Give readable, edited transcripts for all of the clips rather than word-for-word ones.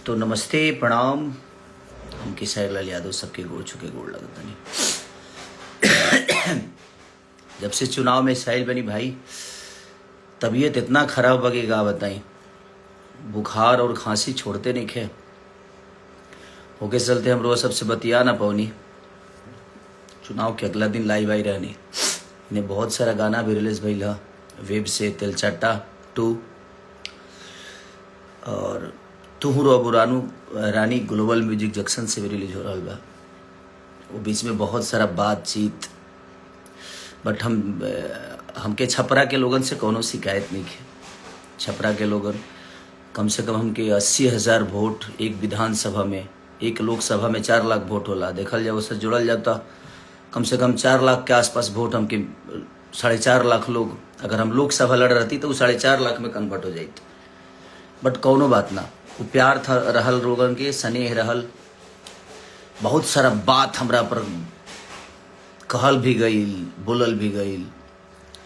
तो नमस्ते प्रणाम। हम किसाई लाल यादव सबके गोड़ छुके गोड़ लगता नहीं। जब से चुनाव में साइल बनी भाई, तबीयत इतना खराब बगेगा बताई। बुखार और खांसी छोड़ते नहीं खे होके चलते हम रोज सबसे बतिया ना पौनी। चुनाव के अगला दिन लाइव आई रहनी। इन्हें बहुत सारा गाना भी रिलीज भइल ह वेब से तेलचट्टा 2 और तुहू रो रानू रानी ग्लोबल म्यूजिक जंक्शन से भी रिलीज हो रहा बा। वो बीच में बहुत सारा बातचीत, बट हमके छपरा के लोगन से कोनो शिकायत नहीं है। छपरा के लोगन कम से कम हमके 80,000 वोट एक विधानसभा में, एक लोकसभा में 4 लाख वोट होला। देखल जाए उससे जुड़ल जाता कम से कम 4 लाख के आसपास वोट हमके 4.5 लाख लोग, अगर हम लोकसभा लड़ रहती तो वो 4.5 लाख में कन्वर्ट हो जाती। बट कौनो बात ना, वो प्यार था रहल लोगन के, स्नेह रहल। बहुत सारा बात हमरा पर कहल भी गईल, बोलल भी गईल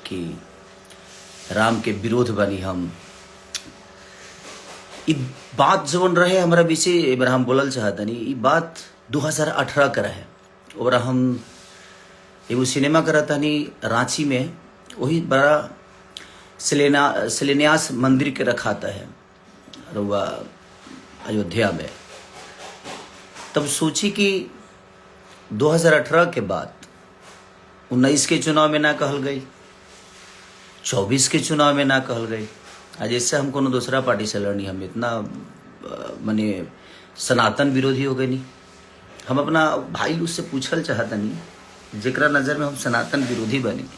कि राम के विरोध बनी हम। ई बात जवन रहे हमरा विषय एक हम बोलल चाहतनी। ई बात 2018 का रहे। और हम एगो सिनेमा करतनी रांची में, वही बड़ा शिलान्यास मंदिर के रखाता है रुआ अयोध्या में। तब सोची कि 2018 के बाद 19 के चुनाव में ना कहल गई, 24 के चुनाव में ना कहल गई। आज इससे हम कोनो दूसरा पार्टी से लड़नी, हम इतना माने सनातन विरोधी हो गए नहीं। हम अपना भाई लोग से पूछल चाहता नहीं, जेकरा नजर में हम सनातन विरोधी बनी।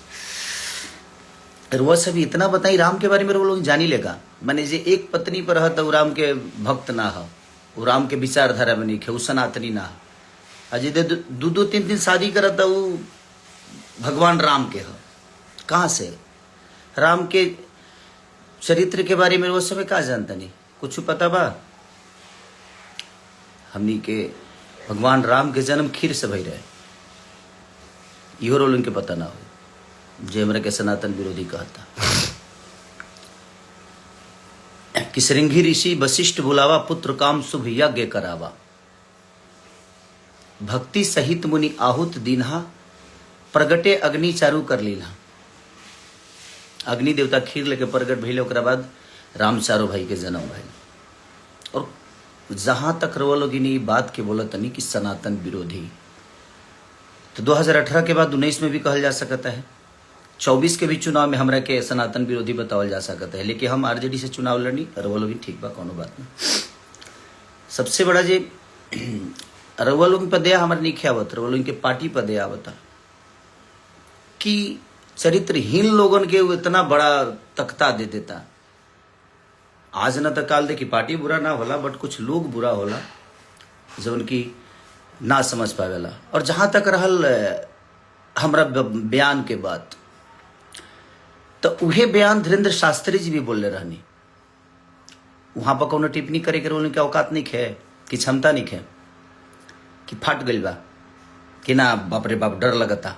वो सब इतना बताई राम के बारे में वो लोग जानी लेगा। माने जे एक पत्नी पर है तो राम के भक्त ना हो, वो राम के विचारधारा में नहीं है, वो सनातनी ना हो। अजय 2-3 शादी करत वो भगवान राम के हो। कहाँ से राम के चरित्र के बारे में वो सब का जानता नहीं, कुछ पता बा? हमनी के भगवान राम के जन्म खीर से भई रहे, इहो रोल उनके पता ना हो, जे हमरा के सनातन विरोधी कहता। कि श्रृंगी ऋषि वशिष्ठ बुलावा, पुत्र काम शुभ यज्ञ करावा। भक्ति सहित मुनि आहुत दीन्हा, प्रगटे अग्नि चारू कर लीला। अग्नि देवता खीर लेके प्रगट भइले, ओकरा बाद राम चारो भाई के जन्म भइल। और जहां तक रवा लोग बात के बोलत नहीं कि सनातन विरोधी, तो 2018 के बाद 19 में भी कहल जा सकता है, 24 के भी चुनाव में हमरा के सनातन विरोधी बतावल जा सकता है। लेकिन हम आरजेडी से चुनाव लड़नी, रवा लोग ठीक बा, कोनो बात नहीं। सबसे बड़ा जे रवा लोग पर दया हमारे नहीं आवत, रवा लोग के पार्टी पर दया आवता कि चरित्रहीन लोगन के इतना बड़ा तख्ता दे देता। आज न तो काल देखी पार्टी बुरा ना होला, बट कुछ लोग बुरा होला जो उनकी ना समझ पावेला। और जहां तक रहल हमरा बयान के बात, तो उहे बयान धीरेन्द्र शास्त्री जी भी बोले रहनी। वहां पर कोनो टिप्पणी करे के उनके औकात नहीं है, कि क्षमता नहीं है, कि फट गई बा, कि ना बाप रे बाप डर लगता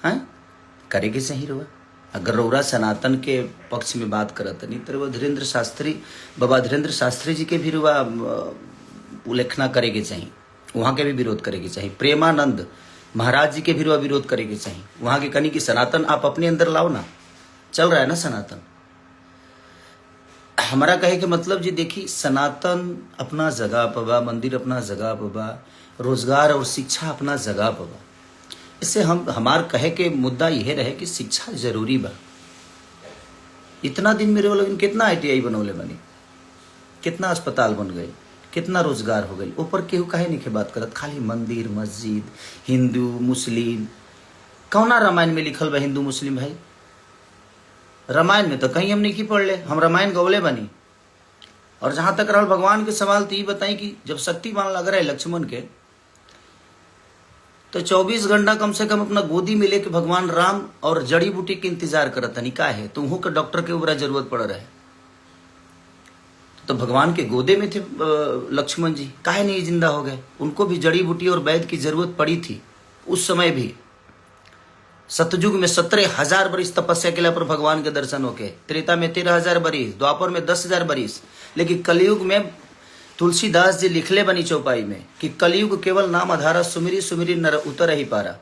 है करे के सही रहुआ। अगर रौरा सनातन के पक्ष में बात करत नहीं तो धीरेन्द्र शास्त्री, बाबा धीरेन्द्र शास्त्री जी के भी रुआ उल्लेखना करे के चाहिए, वहाँ के भी विरोध करे के चाहिए। प्रेमानंद महाराज जी के भी रुआ विरोध करे के चाहिए। वहाँ के कनी कि सनातन आप अपने अंदर लाओ ना, चल रहा है ना सनातन। हमारा कहे के मतलब जी देखी, सनातन अपना जगह पर बा, मंदिर अपना जगह पर बा, रोजगार और शिक्षा अपना जगह पर बा। इससे हमार कहे के मुद्दा यह रहे कि शिक्षा जरूरी बा। इतना दिन मेरे लोग कितना ITI बनौले बनी, कितना अस्पताल बन गए, कितना रोजगार हो गई। ऊपर केहू काहे नहीं के बात करत, खाली मंदिर मस्जिद, हिंदू मुस्लिम। कौना रामायण में लिखल बा हिंदू मुस्लिम भाई? रामायण में तो कहीं हम नहीं की पढ़ ले, हम रामायण गौले बनी। और जहां तक रहल भगवान के सवाल, तो ये बताई कि जब शक्तिमान लग रहा है लक्ष्मण के, तो 24 घंटा कम से कम अपना गोदी में लेके भगवान राम और जड़ी बूटी के इंतजार करता नहीं का है, तुमको के डॉक्टर के ऊपर जरूरत पड़ रहा है। तो भगवान के गोदे में थे लक्ष्मण जी, काहे नहीं जिंदा हो गए? उनको भी जड़ी बूटी और वैद्य की जरूरत पड़ी थी उस समय भी। सतयुग में 17,000 बरिस तपस्या के पर भगवान के दर्शन होके, त्रेता में 13,000 बरिस, द्वापर में 10,000 बरिस, लेकिन कलयुग में तुलसीदास जी लिखले बनी चौपाई में कि कलयुग केवल नाम आधारा, सुमिरी सुमिरी नर उतर ही पारा।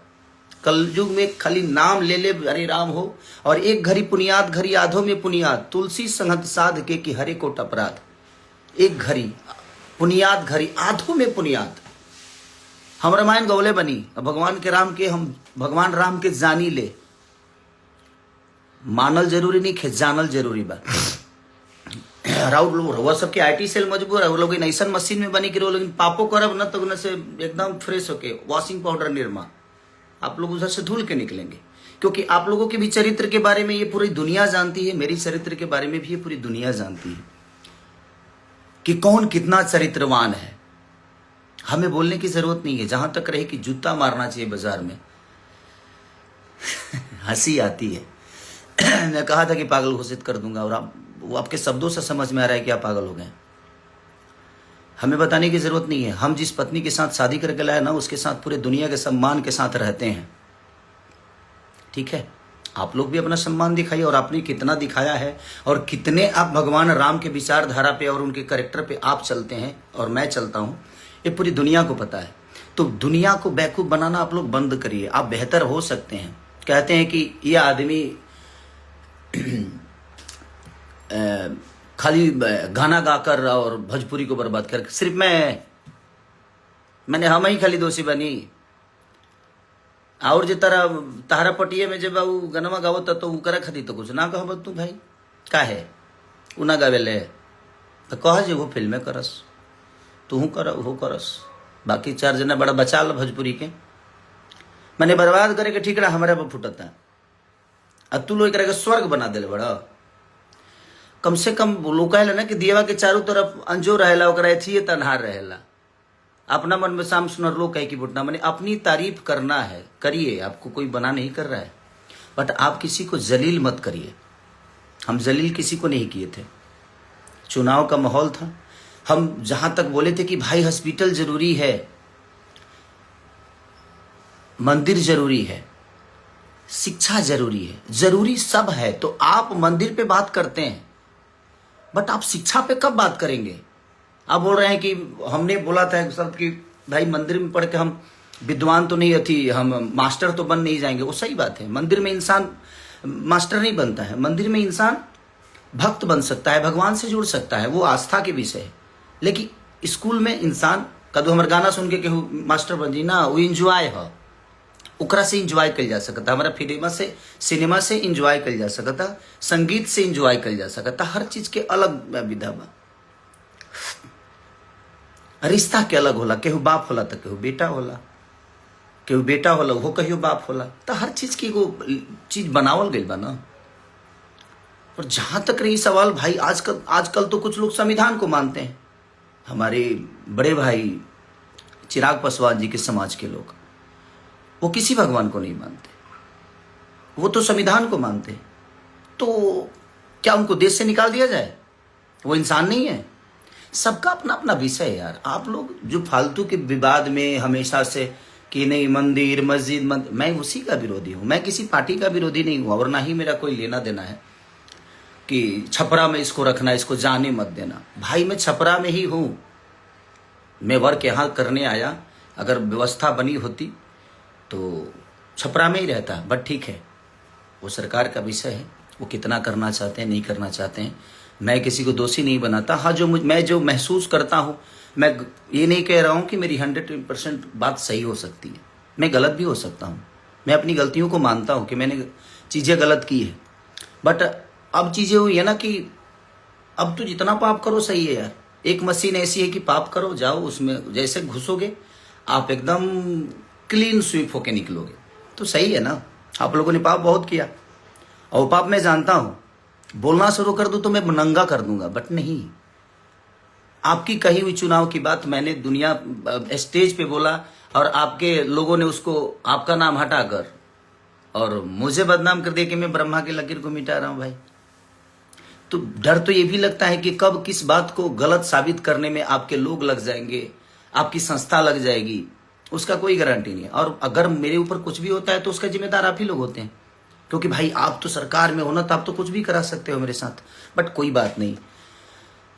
कलयुग में खाली नाम ले ले हरे राम हो, और एक घड़ी पुनियाद घड़ी आधो में पुनियाद, तुलसी संगत साध के कि हरे कोट अपराध। एक घड़ी पुनियाद घड़ी आधो में पुनियाद। हम रामायण गौले बनी, भगवान के राम के हम भगवान राम के जानी ले, मानल जरूरी नहीं खे, जानल जरूरी बा। राउत लोग रउआ सबके आईटी सेल मजबूर है, वो लोग ऐसा मशीन में बनी कि वो लोग पापो करब न तो उनसे एकदम फ्रेश होके वॉशिंग पाउडर निर्मा आप लोग उधर से धुल के निकलेंगे। क्योंकि आप लोगों के भी चरित्र के बारे में ये पूरी दुनिया जानती है, मेरी चरित्र के बारे में भी ये पूरी दुनिया जानती है कि कौन कितना चरित्रवान है। हमें बोलने की जरूरत नहीं है, जहां तक रहे कि जूता मारना चाहिए बाजार में। हंसी आती है। मैं कहा था कि पागल घोषित कर दूंगा, और वो आपके शब्दों से समझ में आ रहा है कि आप पागल हो गए। हमें बताने की जरूरत नहीं है। हम जिस पत्नी के साथ शादी करके लाए ना, उसके साथ पूरे दुनिया के सम्मान के साथ रहते हैं। ठीक है, आप लोग भी अपना सम्मान दिखाइए, और आपने कितना दिखाया है, और कितने आप भगवान राम के विचारधारा पे और उनके कैरेक्टर पे आप चलते हैं और मैं चलता हूं, ये पूरी दुनिया को पता है। तो दुनिया को बेवकूफ बनाना आप लोग बंद करिए। आप बेहतर हो सकते हैं। कहते हैं कि ये आदमी खाली गाना गाकर और भोजपुरी को बर्बाद कर, सिर्फ मैंने हम ही खाली दोषी बनी। और जो तारा पटिए में जब वो गनमा गावत तो उकरा खाती तो कुछ ना कह तू भाई का है उ ना गावेले तो कह जे वो फिल्में करस, तू कर वो करस, बाकी 4 जना बड़ा बचा लो भोजपुरी के। मैंने बर्बाद करे के ठीकरा हमारे पर फुटता, अब तू लोग के स्वर्ग बना दिल बड़ा। कम से कम लोग कहला ना कि दियवा के चारों तरफ अंजो रहेला, ओकरा एथिए तन्हार रहेला। अपना मन में शाम सुनर लोग कहे कि बुटना, मैंने अपनी तारीफ करना है, करिए, आपको कोई बना नहीं कर रहा है, बट आप किसी को जलील मत करिए। हम जलील किसी को नहीं किए थे। चुनाव का माहौल था, हम जहां तक बोले थे कि भाई हॉस्पिटल जरूरी है, मंदिर जरूरी है, शिक्षा जरूरी है, जरूरी सब है, तो आप मंदिर पे बात करते हैं, बट आप शिक्षा पे कब बात करेंगे? आप बोल रहे हैं कि हमने बोला था एक शब्द कि भाई मंदिर में पढ़ के हम विद्वान तो नहीं थी, हम मास्टर तो बन नहीं जाएंगे। वो सही बात है, मंदिर में इंसान मास्टर नहीं बनता है, मंदिर में इंसान भक्त बन सकता है, भगवान से जुड़ सकता है, वो आस्था के विषय है। लेकिन स्कूल में इंसान कदू हमारे गाना सुन के केहू मास्टर बन जी ना, वो इंजॉय है, ओकरा से इंजॉय कल जा सकता, हमारा सिनेमा से इंजॉय कल जा सकता, संगीत से इंजॉय कल जा सकता, हर चीज के अलग विधा बा। रिश्ता के अलग होला, केहू बाप होला तो केहू बेटा होला, केहू बेटा होला वो कहियो बाप होला, तो हर चीज की एगो चीज बनावल गई बा ना। और जहां तक रही सवाल भाई, आजकल तो कुछ लोग संविधान को मानते हैं। हमारे बड़े भाई चिराग पासवान जी के समाज के लोग, वो किसी भगवान को नहीं मानते, वो तो संविधान को मानते। तो क्या उनको देश से निकाल दिया जाए? वो इंसान नहीं है? सबका अपना अपना विषय है यार। आप लोग जो फालतू के विवाद में हमेशा से कि नहीं मंदिर मस्जिद मैं उसी का विरोधी हूँ। मैं किसी पार्टी का विरोधी नहीं हूँ, और ना ही मेरा कोई लेना देना है कि छपरा में इसको रखना, इसको जाने मत देना। भाई मैं छपरा में ही हूँ, मैं वर्क यहाँ करने आया, अगर व्यवस्था बनी होती तो छपरा में ही रहता, बट ठीक है, वो सरकार का विषय है, वो कितना करना चाहते हैं नहीं करना चाहते हैं। मैं किसी को दोषी नहीं बनाता। हाँ, मैं जो महसूस करता हूँ, मैं ये नहीं कह रहा हूँ कि मेरी 100% बात सही हो सकती है, मैं गलत भी हो सकता हूँ। मैं अपनी गलतियों को मानता हूँ कि मैंने चीज़ें गलत की है, बट अब चीज़ें हुई है ना कि अब तो जितना पाप करो सही है यार। एक मशीन ऐसी है कि पाप करो, जाओ उसमें जैसे घुसोगे आप एकदम क्लीन स्वीप होके निकलोगे, तो सही है ना। आप लोगों ने पाप बहुत किया, और पाप मैं जानता हूं, बोलना शुरू कर दूं तो मैं नंगा कर दूंगा, बट नहीं। आपकी कही हुई चुनाव की बात मैंने दुनिया स्टेज पे बोला, और आपके लोगों ने उसको आपका नाम हटाकर और मुझे बदनाम कर दिया कि मैं ब्रह्मा की लकीर को मिटा रहा हूं। भाई तो डर तो ये भी लगता है कि कब किस बात को गलत साबित करने में आपके लोग लग जाएंगे, आपकी संस्था लग जाएगी, उसका कोई गारंटी नहीं है। और अगर मेरे ऊपर कुछ भी होता है तो उसका जिम्मेदार आप ही लोग होते हैं, क्योंकि भाई आप तो सरकार में हो ना, तो आप तो कुछ भी करा सकते हो मेरे साथ। बट कोई बात नहीं,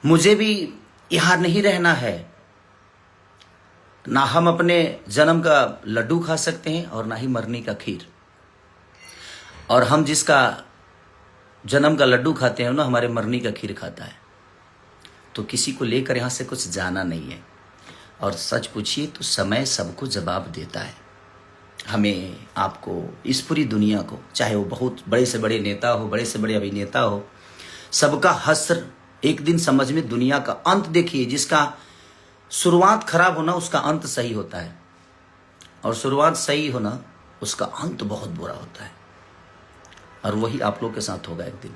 मुझे भी यहां नहीं रहना है। ना हम अपने जन्म का लड्डू खा सकते हैं और ना ही मरने का खीर। और हम जिसका जन्म का लड्डू खाते हैं ना, हमारे मरने का खीर खाता है। तो किसी को लेकर यहां से कुछ जाना नहीं है। और सच पूछिए तो समय सबको जवाब देता है। हमें, आपको, इस पूरी दुनिया को, चाहे वो बहुत बड़े से बड़े नेता हो, बड़े से बड़े अभिनेता हो, सबका हश्र एक दिन समझ में, दुनिया का अंत देखिए। जिसका शुरुआत खराब होना, उसका अंत सही होता है। और शुरुआत सही होना, उसका अंत बहुत बुरा होता है। और वही आप लोग के साथ होगा एक दिन,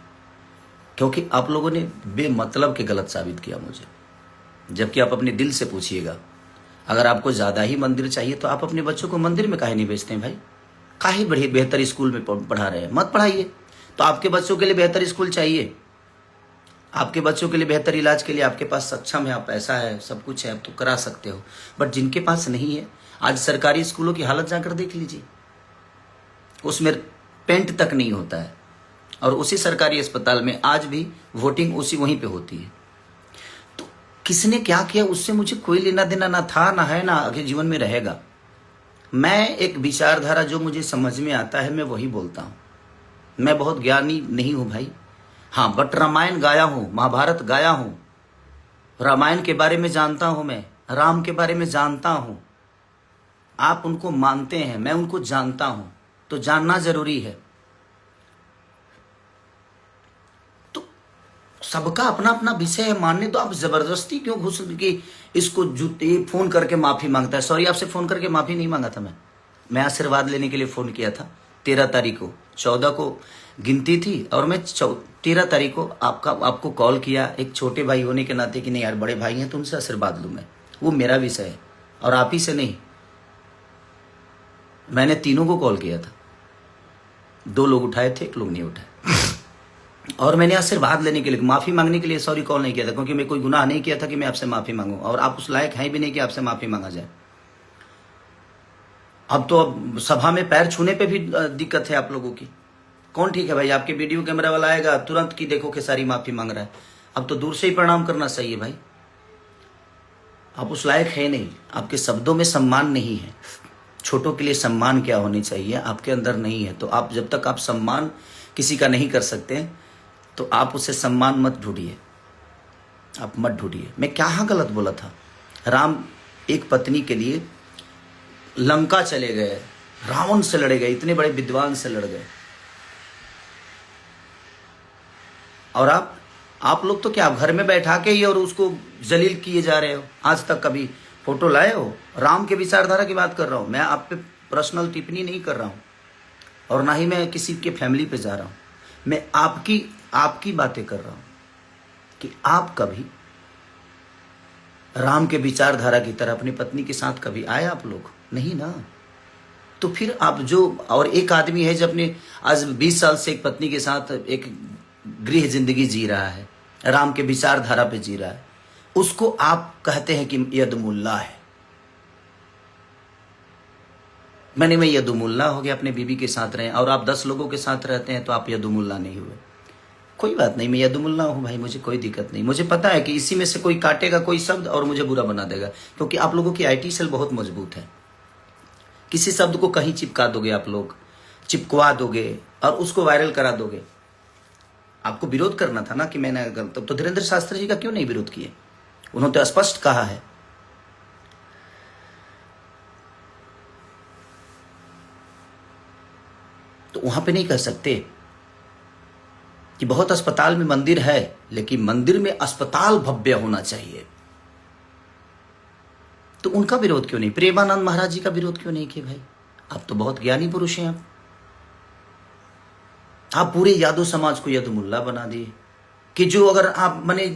क्योंकि आप लोगों ने बेमतलब के गलत साबित किया मुझे। जबकि आप अपने दिल से पूछिएगा, अगर आपको ज़्यादा ही मंदिर चाहिए तो आप अपने बच्चों को मंदिर में काहे नहीं भेजते हैं भाई? काहे बड़े बेहतर स्कूल में पढ़ा रहे हैं? मत पढ़ाइए। तो आपके बच्चों के लिए बेहतर स्कूल चाहिए, आपके बच्चों के लिए बेहतर इलाज के लिए आपके पास सक्षम है, आप पैसा है, सब कुछ है, आप तो करा सकते हो। बट जिनके पास नहीं है, आज सरकारी स्कूलों की हालत जाकर देख लीजिए, उसमें पेंट तक नहीं होता है। और उसी सरकारी अस्पताल में आज भी वोटिंग उसी वहीं पे होती है। तो किसने क्या किया उससे मुझे कोई लेना देना ना था, ना है, ना आगे जीवन में रहेगा। मैं एक विचारधारा जो मुझे समझ में आता है मैं वही बोलता हूँ। मैं बहुत ज्ञानी नहीं हूँ भाई, हाँ, बट रामायण गाया हूँ, महाभारत गाया हूँ, रामायण के बारे में जानता हूँ, मैं राम के बारे में जानता हूँ। आप उनको मानते हैं, मैं उनको जानता हूँ, तो जानना जरूरी है। तो सबका अपना अपना विषय है, मानने दो। आप जबरदस्ती क्यों घुस के इसको जूते फोन करके माफी मांगता है? सॉरी, आपसे फोन करके माफी नहीं मांगा था मैं आशीर्वाद लेने के लिए फोन किया था। 13 तारीख को, 14 को गिनती थी और मैं 13 तारीख को आपको कॉल किया, एक छोटे भाई होने के नाते कि नहीं यार बड़े भाई हैं तो उनसे आशीर्वाद लूँ मैं, वो मेरा विषय है और आप ही से नहीं। मैंने तीनों को कॉल किया था, 2 लोग उठाए थे, 1 लोग नहीं उठाए। और मैंने आशीर्वाद लेने के लिए, माफी मांगने के लिए सॉरी कॉल नहीं किया था, क्योंकि मैं कोई गुनाह नहीं किया था कि मैं आपसे माफी मांगूं, और आप उस लायक हैं भी नहीं कि आपसे माफी मांगा जाए। अब तो सभा में पैर छूने पे भी दिक्कत है आप लोगों की। कौन ठीक है भाई? आपके वीडियो कैमरा वाला आएगा तुरंत की देखो कि सारी माफी मांग रहा है। अब तो दूर से ही प्रणाम करना सही है भाई। आप उस लायक है नहीं, आपके शब्दों में सम्मान नहीं है। छोटों के लिए सम्मान क्या होनी चाहिए आपके अंदर नहीं है। तो आप जब तक आप सम्मान किसी का नहीं कर सकते तो आप उसे सम्मान मत ढूंढिए, आप मत ढूंढिए। मैं क्या गलत बोला था? राम एक पत्नी के लिए लंका चले गए, रावण से लड़े गए, इतने बड़े विद्वान से लड़ गए। और आप लोग तो क्या घर में बैठा के ही और उसको जलील किए जा रहे हो। आज तक कभी फोटो लाए हो? राम के विचारधारा की बात कर रहा हूं मैं, आप पे पर्सनल टिप्पणी नहीं कर रहा हूं और ना ही मैं किसी के फैमिली पे जा रहा हूं। मैं आपकी बातें कर रहा हूं कि आप कभी राम के विचारधारा की तरह अपनी पत्नी के साथ कभी आए? आप लोग नहीं ना। तो फिर आप जो, और एक आदमी है जो अपने आज 20 साल से एक पत्नी के साथ एक गृह जिंदगी जी रहा है, राम के विचारधारा पे जी रहा है, उसको आप कहते हैं कि यदुमुल्ला है। मैं यदुमुल्ला हो गया, अपने बीबी के साथ रहे, और आप 10 लोगों के साथ रहते हैं तो आप यदुमुल्ला नहीं हुए। कोई बात नहीं, मैं यदुमुल्ला हूं भाई, मुझे कोई दिक्कत नहीं। मुझे पता है कि इसी में से कोई काटेगा कोई शब्द और मुझे बुरा बना देगा, क्योंकि आप लोगों की आईटी सेल बहुत मजबूत है। किसी शब्द को कहीं चिपका दोगे, आप लोग चिपकवा दोगे और उसको वायरल करा दोगे। आपको विरोध करना था ना कि मैंने, तो धीरेन्द्र शास्त्री जी का क्यों नहीं विरोध किए? उन्होंने तो स्पष्ट कहा है। तो वहां पे नहीं कह सकते कि बहुत अस्पताल में मंदिर है, लेकिन मंदिर में अस्पताल भव्य होना चाहिए। तो उनका विरोध क्यों नहीं? प्रेमानंद महाराज जी का विरोध क्यों नहीं किए भाई? आप तो बहुत ज्ञानी पुरुष हैं। आप पूरे यादव समाज को यदुमुल्ला बना दिए कि जो अगर आप माने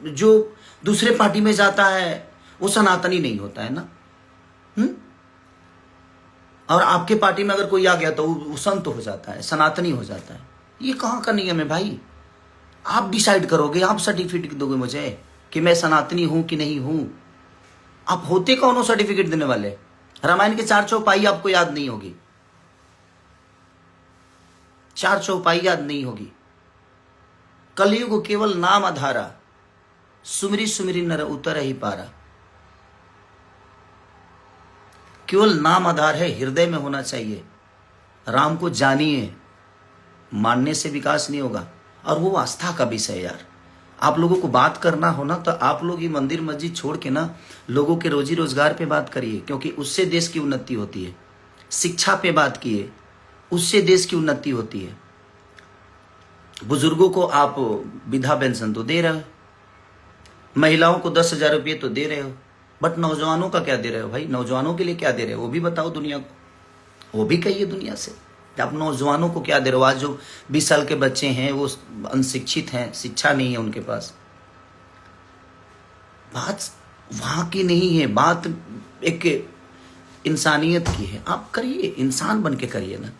जो दूसरे पार्टी में जाता है वो सनातनी नहीं होता है ना। और आपके पार्टी में अगर कोई आ गया तो वो संत हो जाता है, सनातनी हो जाता है। ये कहाँ का नियम है भाई? आप डिसाइड करोगे, आप सर्टिफिकेट दोगे मुझे कि मैं सनातनी हूं कि नहीं हूं। आप होते कौन हो सर्टिफिकेट देने वाले? रामायण के 4 चौपाई आपको याद नहीं होगी, 4 चौपाई याद नहीं होगी। कलयुग केवल नाम आधारा, सुमिरी सुमिरी नर उतर ही पारा। केवल नाम आधार है, हृदय में होना चाहिए। राम को जानिए, मानने से विकास नहीं होगा। और वो आस्था का विषय है यार। आप लोगों को बात करना हो ना तो आप लोग ये मंदिर मस्जिद छोड़ के ना लोगों के रोजी रोजगार पे बात करिए, क्योंकि उससे देश की उन्नति होती है। शिक्षा पे बात किए, उससे देश की उन्नति होती है। बुजुर्गों को आप विधवा पेंशन तो दे रहे हो, महिलाओं को 10,000 रुपये तो दे रहे हो, बट नौजवानों का क्या दे रहे हो भाई? नौजवानों के लिए क्या दे रहे हो वो भी बताओ दुनिया को, वो भी कहिए दुनिया से। आप नौजवानों को क्या दे रहे हो? आज जो 20 साल के बच्चे हैं वो अनशिक्षित हैं, शिक्षा नहीं है उनके पास। बात वहां की नहीं है, बात एक इंसानियत की है। आप करिए, इंसान बन के करिए ना,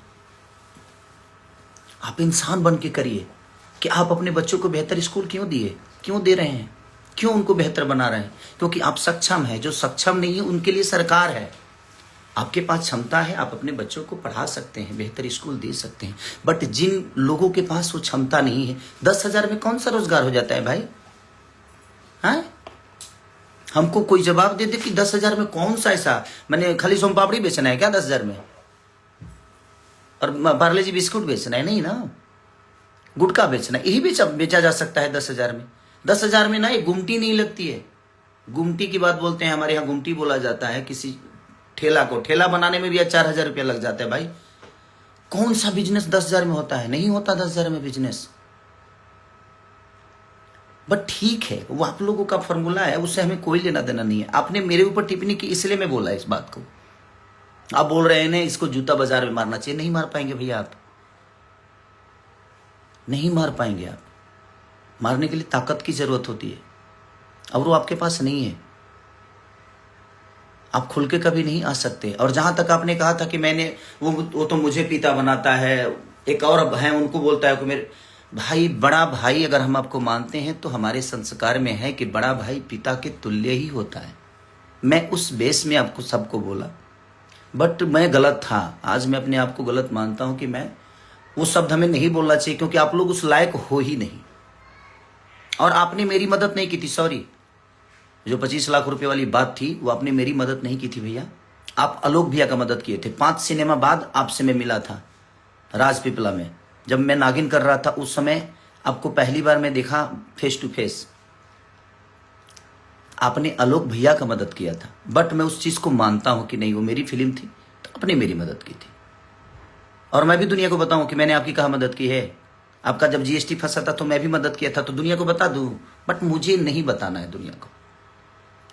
आप इंसान बन के करिए कि आप अपने बच्चों को बेहतर स्कूल क्यों दिए, क्यों दे रहे हैं, क्यों उनको बेहतर बना रहे हैं? क्योंकि आप सक्षम हैं। जो सक्षम नहीं है उनके लिए सरकार है। आपके पास क्षमता है, आप अपने बच्चों को पढ़ा सकते हैं, बेहतर स्कूल दे सकते हैं। बट जिन लोगों के पास वो क्षमता नहीं है, 10,000 में कौन सा रोजगार हो जाता है भाई? हैं? हमको कोई जवाब दे दे कि 10,000 में कौन सा ऐसा, मैंने खाली सोम पापड़ी बेचना है क्या 10,000 में? और पार्ले जी बिस्कुट बेचना है? नहीं ना, गुटखा बेचना है, यही बेचा जा सकता है 10,000 में। 10,000 में ना एक गुमटी नहीं लगती है। गुमटी की बात बोलते हैं, हमारे यहाँ गुमटी बोला जाता है किसी ठेला को। ठेला बनाने में भी 4,000 रुपया लग जाता है भाई। कौन सा बिजनेस 10,000 में होता है? नहीं होता 10,000 में बिजनेस। बट ठीक है, वो आप लोगों का फॉर्मूला है, उससे हमें कोई लेना देना नहीं है। आपने मेरे ऊपर टिप्पणी की इसलिए मैं बोला इस बात को। आप बोल रहे हैं इसको जूता बाजार में मारना चाहिए। नहीं मार पाएंगे भैया, आप नहीं मार पाएंगे। आप मारने के लिए ताकत की जरूरत होती है और वो आपके पास नहीं है। आप खुल के कभी नहीं आ सकते। और जहां तक आपने कहा था कि मैंने वो तो मुझे पिता बनाता है, एक और है उनको बोलता है कि मेरे भाई, बड़ा भाई अगर हम आपको मानते हैं तो हमारे संस्कार में है कि बड़ा भाई पिता के तुल्य ही होता है। मैं उस बेस में आपको सबको बोला, बट मैं गलत था। आज मैं अपने आप को गलत मानता हूं कि मैं वो शब्द हमें नहीं बोलना चाहिए, क्योंकि आप लोग उस लायक हो ही नहीं। और आपने मेरी मदद नहीं की थी, सॉरी। जो 25 लाख रुपए वाली बात थी वो आपने मेरी मदद नहीं की थी भैया। आप आलोक भैया का मदद किए थे। 5 सिनेमा बाद आपसे मैं मिला था राजपीपला में, जब मैं नागिन कर रहा था। उस समय आपको पहली बार मैं देखा फेस टू फेस। आपने आलोक भैया का मदद किया था। बट मैं उस चीज को मानता हूं कि नहीं, वो मेरी फिल्म थी तो आपने मेरी मदद की थी। और मैं भी दुनिया को बताऊं कि मैंने आपकी कहाँ मदद की है। आपका जब जीएसटी फंसा था तो मैं भी मदद किया था, तो दुनिया को बता दूं। बट मुझे नहीं बताना है दुनिया को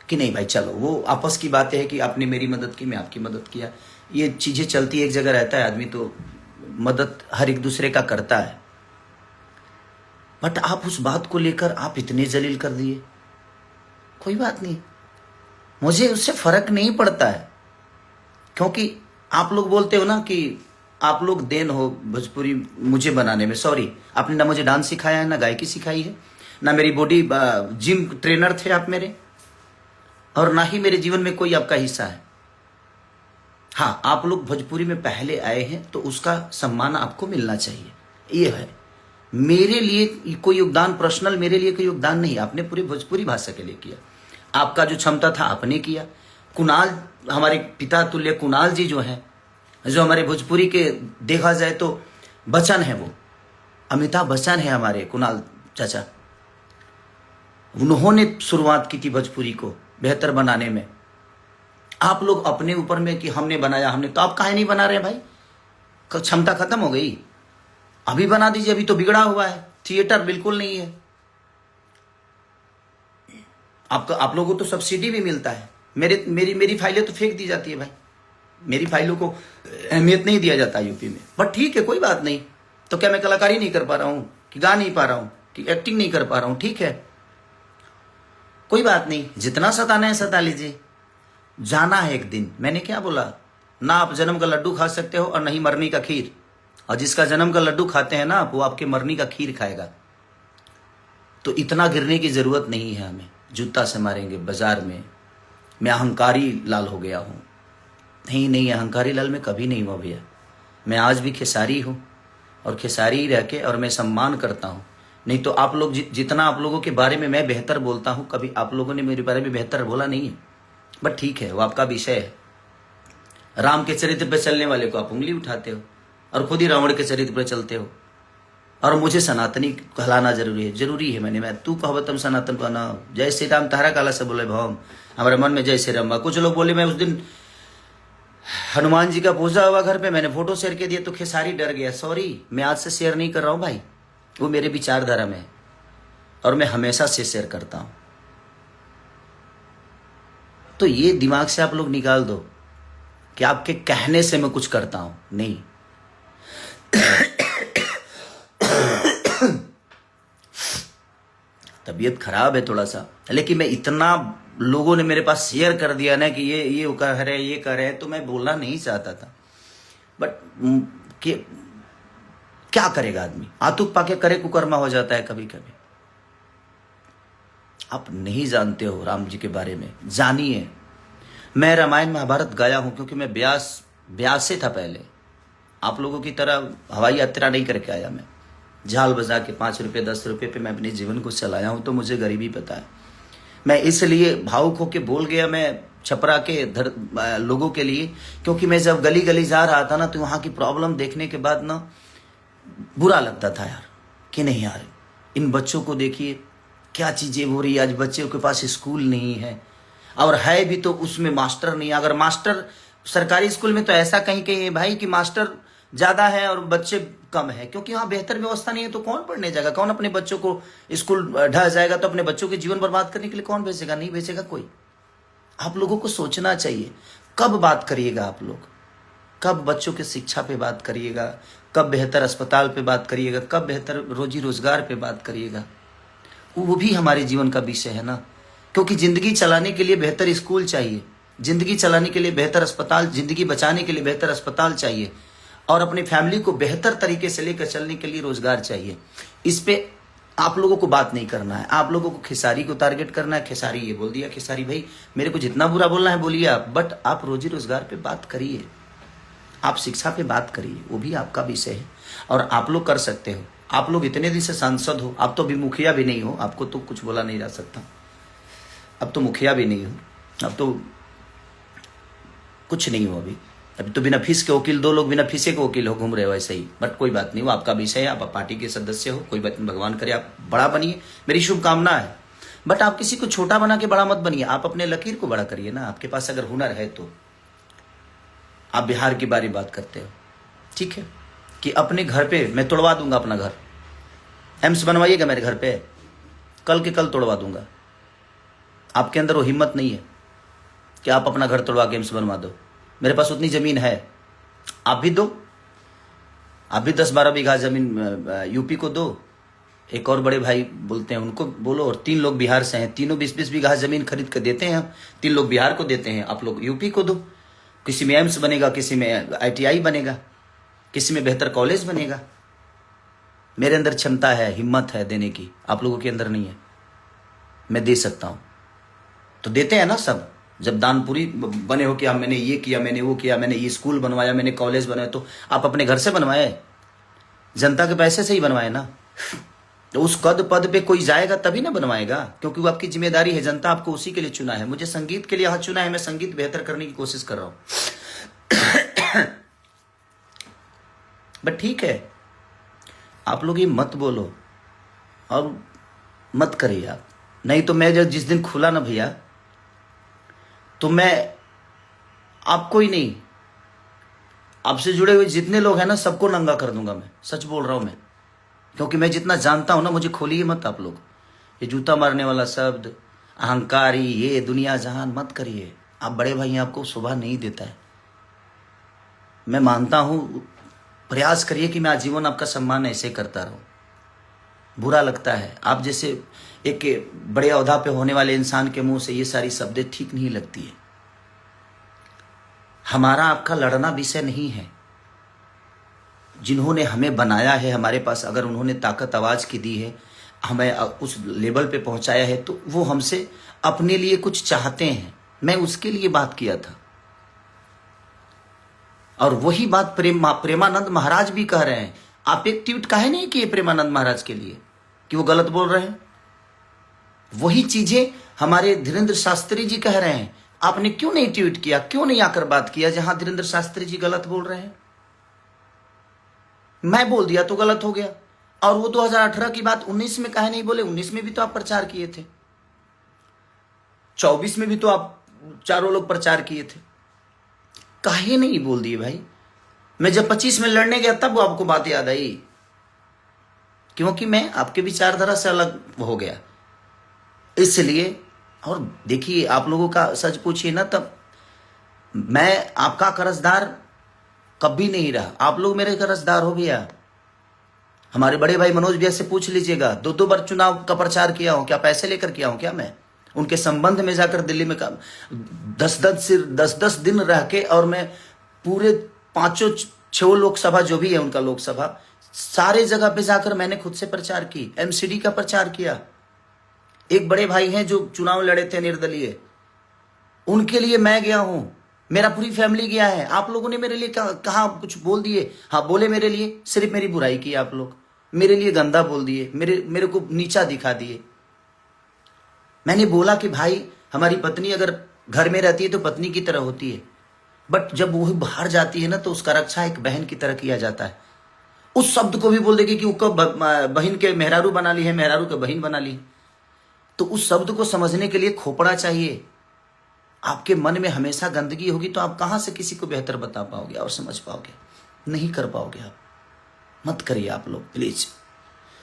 कि नहीं भाई चलो, वो आपस की बातें है कि आपने मेरी मदद की, मैं आपकी मदद किया। ये चीजें चलती एक जगह रहता है आदमी, तो मदद हर एक दूसरे का करता है। बट आप उस बात को लेकर आप इतने जलील कर दिए। कोई बात नहीं, मुझे उससे फर्क नहीं पड़ता है, क्योंकि आप लोग बोलते हो ना कि आप लोग देन हो भोजपुरी मुझे बनाने में। सॉरी, आपने ना मुझे डांस सिखाया है, ना गायकी सिखाई है, ना मेरी बॉडी जिम ट्रेनर थे आप मेरे, और ना ही मेरे जीवन में कोई आपका हिस्सा है। हाँ, आप लोग भोजपुरी में पहले आए हैं तो उसका सम्मान आपको मिलना चाहिए। ये है मेरे लिए कोई योगदान, पर्सनल मेरे लिए कोई योगदान नहीं। आपने पूरी भोजपुरी भाषा के लिए किया। आपका जो क्षमता था आपने किया। कुणाल, हमारे पिता तुल्य कुणाल जी जो हैं, जो हमारे भोजपुरी के देखा जाए तो बच्चन है, वो अमिताभ बच्चन है हमारे कुणाल चाचा। उन्होंने शुरुआत की थी भोजपुरी को बेहतर बनाने में। आप लोग अपने ऊपर में कि हमने बनाया, हमने, तो आप काहे नहीं बना रहे भाई? क्षमता खत्म हो गई? अभी बना दीजिए, अभी तो बिगड़ा हुआ है, थिएटर बिल्कुल नहीं है। आप लोगों को तो सब्सिडी भी मिलता है। मेरी फाइलें तो फेंक दी जाती है भाई। मेरी फाइलों को अहमियत नहीं दिया जाता यूपी में। बट ठीक है, कोई बात नहीं। तो क्या मैं कलाकारी नहीं कर पा रहा हूं, कि गा नहीं पा रहा हूं, कि एक्टिंग नहीं कर पा रहा हूं? ठीक है, कोई बात नहीं। जितना सताना है सता लीजिए, जाना है एक दिन। मैंने क्या बोला? ना आप जन्म का लड्डू खा सकते हो और नहीं मरनी का खीर। और जिसका जन्म का लड्डू खाते हैं ना, वो आपके मरनी का खीर खाएगा। तो इतना गिरने की जरूरत नहीं है हमें। जूता से मारेंगे बाजार में। मैं अहंकारी लाल हो गया हूं? नहीं, अहंकारी लाल में कभी नहीं हुआ भैया। मैं आज भी खेसारी हूं और खेसारी ही रह के, और मैं सम्मान करता हूं नहीं तो आप लोग जितना आप लोगों के बारे में मैं बेहतर बोलता हूं, कभी आप लोगों ने मेरे बारे में बेहतर बोला नहीं है। बट ठीक है, वो आपका विषय है। राम के चरित्र पर चलने वाले को आप उंगली उठाते हो और खुद ही रावण के चरित्र पर चलते हो। और मुझे सनातनी कहलाना जरूरी है। मैं तू कहवतम सनातन कहना। जय श्री राम तारा काला से बोले भाव हमारे मन में जय श्री राम। कुछ लोग बोले मैं उस दिन हनुमान जी का पूजा हुआ घर पे, मैंने फोटो शेयर कर दिया तो खेसारी डर गया। सॉरी, मैं आज से शेयर नहीं कर रहा हूं भाई, वो मेरे विचारधारा में है और मैं हमेशा से शेयर करता हूं। तो ये दिमाग से आप लोग निकाल दो कि आपके कहने से मैं कुछ करता हूं, नहीं। तबीयत खराब है थोड़ा सा, लेकिन मैं इतना लोगों ने मेरे पास शेयर कर दिया ना कि ये कह रहे ये कर रहे, तो मैं बोलना नहीं चाहता था। बट क्या करेगा आदमी, आतुक पाके करे कुकर्मा हो जाता है कभी कभी। आप नहीं जानते हो राम जी के बारे में, जानिए। मैं रामायण महाभारत गाया हूं क्योंकि मैं ब्यास से था पहले। आप लोगों की तरह हवाई यात्रा नहीं करके आया मैं। झाल बजा के 5 रुपये 10 रुपये पे मैं अपने जीवन को चलाया हूं, तो मुझे गरीबी पता है। मैं इसलिए भावुक होके बोल गया मैं छपरा के लोगों के लिए, क्योंकि मैं जब गली गली जा रहा था ना, तो वहां की प्रॉब्लम देखने के बाद ना बुरा लगता था यार, कि नहीं यार इन बच्चों को देखिए क्या चीजें हो रही है। आज बच्चों के पास स्कूल नहीं है, और है भी तो उसमें मास्टर नहीं। अगर मास्टर सरकारी स्कूल में तो ऐसा कहीं है भाई कि मास्टर ज्यादा है और बच्चे कम है, क्योंकि वहां बेहतर व्यवस्था नहीं है। तो कौन पढ़ने जाएगा, कौन अपने बच्चों को स्कूल ढह जाएगा, तो अपने बच्चों के जीवन बर्बाद करने के लिए कौन भेजेगा, नहीं भेजेगा कोई। आप लोगों को सोचना चाहिए, कब बात करिएगा आप लोग, कब बच्चों की शिक्षा पे बात करिएगा, कब बेहतर अस्पताल पे बात करिएगा, कब बेहतर रोजी रोजगार पे बात करिएगा। वो भी हमारे जीवन का विषय है ना, क्योंकि जिंदगी चलाने के लिए बेहतर स्कूल चाहिए, जिंदगी चलाने के लिए बेहतर अस्पताल, जिंदगी बचाने के लिए बेहतर अस्पताल चाहिए, और अपनी फैमिली को बेहतर तरीके से लेकर चलने के लिए रोजगार चाहिए। इस पे आप लोगों को बात नहीं करना है। आप लोगों को खेसारी को टारगेट करना है। खेसारी ये बोल दिया, खेसारी भाई मेरे को जितना बुरा बोलना है बोलिए आप, बट आप रोजी रोजगार पे बात करिए, आप शिक्षा पे बात करिए, वो भी आपका विषय है और आप लोग कर सकते हो। आप लोग इतने दिन से सांसद हो, आप तो अभी मुखिया भी नहीं हो, आपको तो कुछ बोला नहीं जा सकता। अब तो मुखिया भी नहीं हो, अब तो कुछ नहीं हो। अभी तो बिना फीस के वकील, 2 लोग बिना फीसे के वकील हो घूम रहे हो ऐसे ही। बट कोई बात नहीं, वो आपका विषय है, आप पार्टी के सदस्य हो, कोई बात नहीं, भगवान करे आप बड़ा बनिए, मेरी शुभकामना है। बट आप किसी को छोटा बना के बड़ा मत बनिए, आप अपने लकीर को बड़ा करिए ना। आपके पास अगर हुनर है तो आप बिहार की बारी बात करते हो, ठीक है, कि अपने घर पे मैं तोड़वा दूंगा अपना घर, एम्स बनवाइएगा मेरे घर पे, कल के कल तोड़वा दूंगा। आपके अंदर वो हिम्मत नहीं है कि आप अपना घर तोड़वा के एम्स बनवा दो। मेरे पास उतनी जमीन है, आप भी दो, आप भी 10-12 बीघा जमीन यूपी को दो। एक और बड़े भाई बोलते हैं उनको बोलो, और 3 लोग बिहार से हैं, तीनों 20-20 बीघा जमीन खरीद कर देते हैं हम। 3 लोग बिहार को देते हैं, आप लोग यूपी को दो। किसी में एम्स बनेगा, किसी में ITI बनेगा, किसी में बेहतर कॉलेज बनेगा। मेरे अंदर क्षमता है, हिम्मत है देने की, आप लोगों के अंदर नहीं है। मैं दे सकता हूं, तो देते हैं ना सब। जब दानपुरी बने हो कि हाँ मैंने ये किया, मैंने वो किया, मैंने ये स्कूल बनवाया, मैंने कॉलेज बनवाया, तो आप अपने घर से बनवाए, जनता के पैसे से ही बनवाए ना। तो उस पद पे कोई जाएगा तभी ना बनवाएगा, क्योंकि वो आपकी जिम्मेदारी है। जनता आपको उसी के लिए चुना है। मुझे संगीत के लिए यहाँ चुना है, मैं संगीत बेहतर करने की कोशिश कर रहा हूं। बट ठीक है, आप लोग ये मत बोलो और मत करिए आप। नहीं तो मैं जब जिस दिन खुला ना भैया, तो मैं आपको ही नहीं, आपसे जुड़े हुए जितने लोग हैं ना, सबको नंगा कर दूंगा। मैं सच बोल रहा हूं मैं, क्योंकि मैं जितना जानता हूं ना, मुझे खोलिए मत आप लोग। ये जूता मारने वाला शब्द, अहंकारी, ये दुनिया जहान मत करिए। आप बड़े भाई हैं, आपको शोभा नहीं देता है। मैं मानता हूं, प्रयास करिए कि मैं आजीवन आपका सम्मान ऐसे करता रहूं। बुरा लगता है, आप जैसे एक बड़े ओहदा पे होने वाले इंसान के मुंह से ये सारी शब्दें ठीक नहीं लगती है। हमारा आपका लड़ना विषय नहीं है। जिन्होंने हमें बनाया है, हमारे पास अगर उन्होंने ताकत आवाज की दी है, हमें उस लेवल पे पहुंचाया है, तो वो हमसे अपने लिए कुछ चाहते हैं। मैं उसके लिए बात किया था, और वही बात प्रेमानंद महाराज भी कह रहे हैं। आप एक ट्वीट काहे नहीं किए प्रेमानंद महाराज के लिए? कि वो गलत बोल रहे हैं? वही चीजें हमारे धीरेन्द्र शास्त्री जी कह रहे हैं। आपने क्यों नहीं ट्वीट किया, क्यों नहीं आकर बात किया जहां धीरेन्द्र शास्त्री जी गलत बोल रहे हैं? मैं बोल दिया तो गलत हो गया। और वो 2018 की बात 19 में काहे नहीं बोले? 19 में भी तो आप प्रचार किए थे, 24 में भी तो आप चारों लोग प्रचार किए थे, काहे नहीं बोल दिए भाई? मैं जब 25 में लड़ने गया तब वो आपको बात याद आई, क्योंकि मैं आपके विचारधारा से अलग हो गया इसलिए। और देखिए, आप लोगों का सच पूछिए ना, तब मैं आपका कर्जदार कभी नहीं रहा, आप लोग मेरे कर्जदार हो भैया। हमारे बड़े भाई मनोज भैया से पूछ लीजिएगा, 2 बार चुनाव का प्रचार किया हूं क्या? पैसे लेकर किया हूं क्या? मैं उनके संबंध में जाकर दिल्ली में 10-10 दिन रह के, और मैं पूरे 5-6 लोकसभा जो भी है उनका लोकसभा, सारे जगह पे जाकर मैंने खुद से प्रचार की, एमसीडी का प्रचार किया। एक बड़े भाई हैं जो चुनाव लड़े थे निर्दलीय, उनके लिए मैं गया हूं, मेरा पूरी फैमिली गया है। आप लोगों ने मेरे लिए कहा कुछ बोल दिए? हाँ बोले, मेरे लिए सिर्फ मेरी बुराई की आप लोग, मेरे लिए गंदा बोल दिए, मेरे को नीचा दिखा दिए। मैंने बोला कि भाई, हमारी पत्नी अगर घर में रहती है तो पत्नी की तरह होती है, बट जब वो बाहर जाती है ना तो उसका रक्षा एक बहन की तरह किया जाता है। उस शब्द को भी बोल देगी कि उसको बहन के मेहरारू बना ली है, मेहरारू के बहन बना ली। तो उस शब्द को समझने के लिए खोपड़ा चाहिए। आपके मन में हमेशा गंदगी होगी तो आप कहां से किसी को बेहतर बता पाओगे और समझ पाओगे? नहीं कर पाओगे आप। मत करिए आप लोग प्लीज।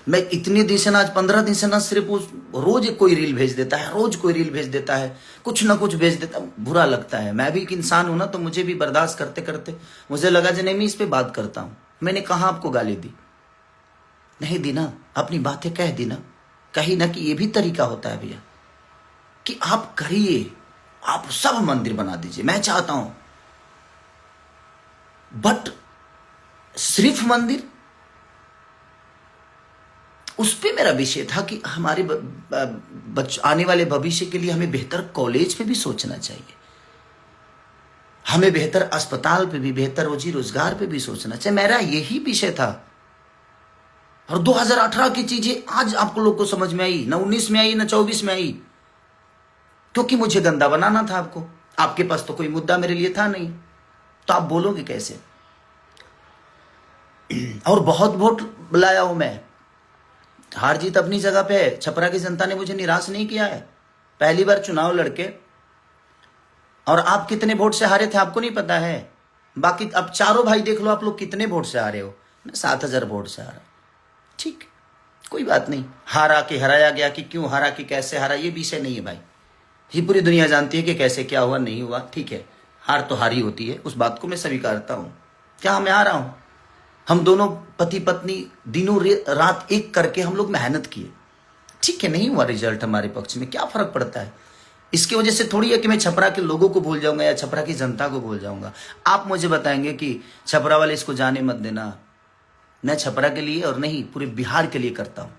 मैं इतने दिन से ना, आज 15 दिन से ना, सिर्फ रोज कोई रील भेज देता है, रोज कोई रील भेज देता है, कुछ ना कुछ भेज देता है, बुरा लगता है। मैं भी एक इंसान हूं ना, तो मुझे भी बर्दाश्त करते करते मुझे लगा कि नहीं, मैं इस पे बात करता हूं। मैंने कहा आपको गाली दी? नहीं दी ना, अपनी बातें कह दी ना, कही ना कि ये भी तरीका होता है भैया, कि आप करिए, आप सब मंदिर बना दीजिए, मैं चाहता हूं, बट सिर्फ मंदिर, उस पे मेरा विषय था कि हमारे आने वाले भविष्य के लिए हमें बेहतर कॉलेज पे भी सोचना चाहिए, हमें बेहतर अस्पताल पे भी, बेहतर रोजी रोजगार पे भी सोचना चाहिए। मेरा यही विषय था। और 2018 की चीजें आज आपको लोग को समझ में आई, ना 19 में आई, ना 24 में आई, क्योंकि मुझे गंदा बनाना था आपको। आपके पास तो कोई मुद्दा मेरे लिए था नहीं, तो आप बोलोगे कैसे? और बहुत वोट लाया हूं मैं, हार जीत अपनी जगह पे है। छपरा की जनता ने मुझे निराश नहीं किया है। पहली बार चुनाव लड़के, और आप कितने वोट से हारे थे आपको नहीं पता है। बाकी अब चारों भाई देख लो, आप लोग कितने वोट से हारे हो। मैं 7,000 वोट से हारा। ठीक, कोई बात नहीं। हारा कि हराया गया, कि क्यों हारा, कि कैसे हारा, ये विषय नहीं है भाई। ये पूरी दुनिया जानती है कि कैसे क्या हुआ, नहीं हुआ, ठीक है। हार तो हारी होती है, उस बात को मैं स्वीकारता हूं। क्या मैं हारा हूं? हम दोनों पति पत्नी दिनों रात एक करके हम लोग मेहनत किए, ठीक है, नहीं हुआ रिजल्ट हमारे पक्ष में, क्या फर्क पड़ता है? इसकी वजह से थोड़ी है कि मैं छपरा के लोगों को भूल जाऊंगा या छपरा की जनता को भूल जाऊंगा। आप मुझे बताएंगे कि छपरा वाले इसको जाने मत देना। मैं छपरा के लिए और नहीं, पूरे बिहार के लिए करता हूं।